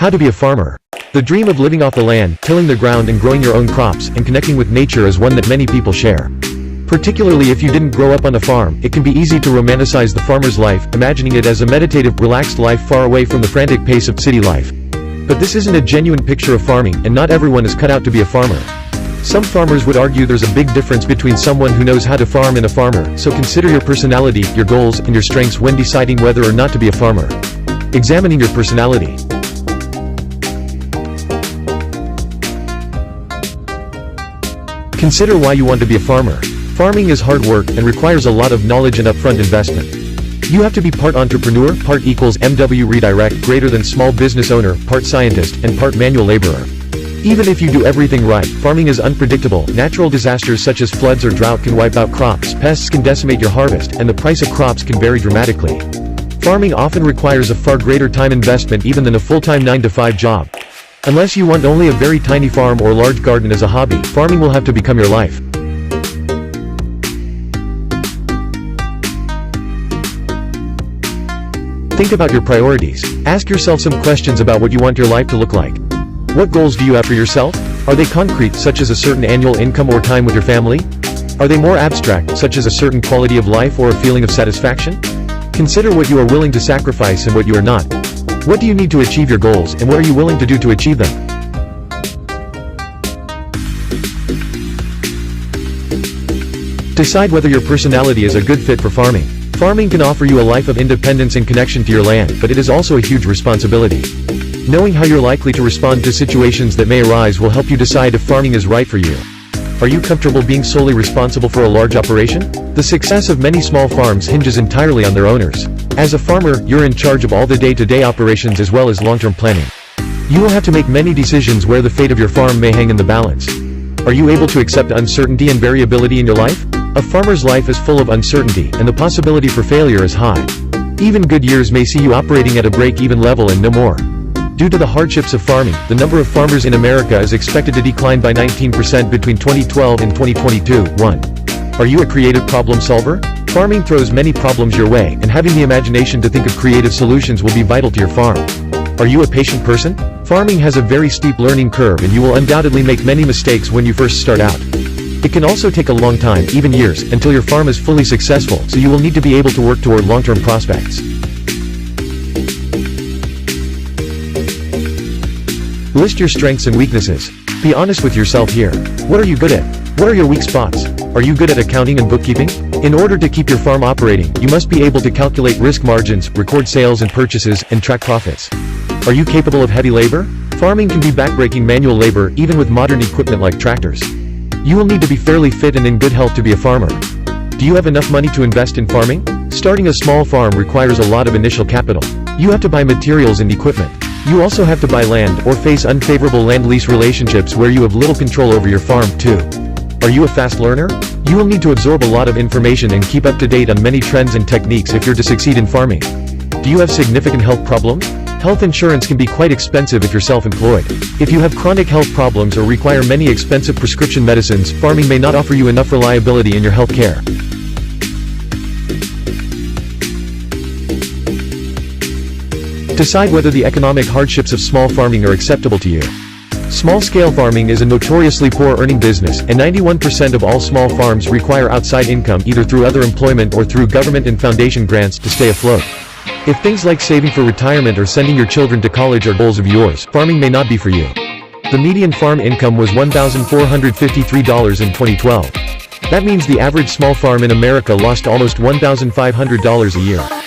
How to be a farmer. The dream of living off the land, tilling the ground and growing your own crops, and connecting with nature is one that many people share. Particularly if you didn't grow up on a farm, it can be easy to romanticize the farmer's life, imagining it as a meditative, relaxed life far away from the frantic pace of city life. But this isn't a genuine picture of farming, and not everyone is cut out to be a farmer. Some farmers would argue there's a big difference between someone who knows how to farm and a farmer, so consider your personality, your goals, and your strengths when deciding whether or not to be a farmer. Examining your personality. Consider why you want to be a farmer. Farming is hard work and requires a lot of knowledge and upfront investment. You have to be part entrepreneur, part equals MW redirect greater than small business owner, part scientist, and part manual laborer. Even if you do everything right, farming is unpredictable. Natural disasters such as floods or drought can wipe out crops, pests can decimate your harvest, and the price of crops can vary dramatically. Farming often requires a far greater time investment even than a full-time 9-to-5 job. Unless you want only a very tiny farm or large garden as a hobby, farming will have to become your life. Think about your priorities. Ask yourself some questions about what you want your life to look like. What goals do you have for yourself? Are they concrete, such as a certain annual income or time with your family? Are they more abstract, such as a certain quality of life or a feeling of satisfaction? Consider what you are willing to sacrifice and what you are not. What do you need to achieve your goals, and what are you willing to do to achieve them? Decide whether your personality is a good fit for farming. Farming can offer you a life of independence and connection to your land, but it is also a huge responsibility. Knowing how you're likely to respond to situations that may arise will help you decide if farming is right for you. Are you comfortable being solely responsible for a large operation? The success of many small farms hinges entirely on their owners. As a farmer, you're in charge of all the day-to-day operations as well as long-term planning. You will have to make many decisions where the fate of your farm may hang in the balance. Are you able to accept uncertainty and variability in your life? A farmer's life is full of uncertainty, and the possibility for failure is high. Even good years may see you operating at a break-even level and no more. Due to the hardships of farming, the number of farmers in America is expected to decline by 19% between 2012 and 2022. 1. Are you a creative problem solver? Farming throws many problems your way, and having the imagination to think of creative solutions will be vital to your farm. Are you a patient person? Farming has a very steep learning curve and you will undoubtedly make many mistakes when you first start out. It can also take a long time, even years, until your farm is fully successful, so you will need to be able to work toward long-term prospects. List your strengths and weaknesses. Be honest with yourself here. What are you good at? What are your weak spots? Are you good at accounting and bookkeeping? In order to keep your farm operating, you must be able to calculate risk margins, record sales and purchases, and track profits. Are you capable of heavy labor? Farming can be backbreaking manual labor, even with modern equipment like tractors. You will need to be fairly fit and in good health to be a farmer. Do you have enough money to invest in farming? Starting a small farm requires a lot of initial capital. You have to buy materials and equipment. You also have to buy land or face unfavorable land-lease relationships where you have little control over your farm, too. Are you a fast learner? You will need to absorb a lot of information and keep up to date on many trends and techniques if you're to succeed in farming. Do you have significant health problems? Health insurance can be quite expensive if you're self-employed. If you have chronic health problems or require many expensive prescription medicines, farming may not offer you enough reliability in your health care. Decide whether the economic hardships of small farming are acceptable to you. Small-scale farming is a notoriously poor-earning business, and 91% of all small farms require outside income either through other employment or through government and foundation grants to stay afloat. If things like saving for retirement or sending your children to college are goals of yours, farming may not be for you. The median farm income was $1,453 in 2012. That means the average small farm in America lost almost $1,500 a year.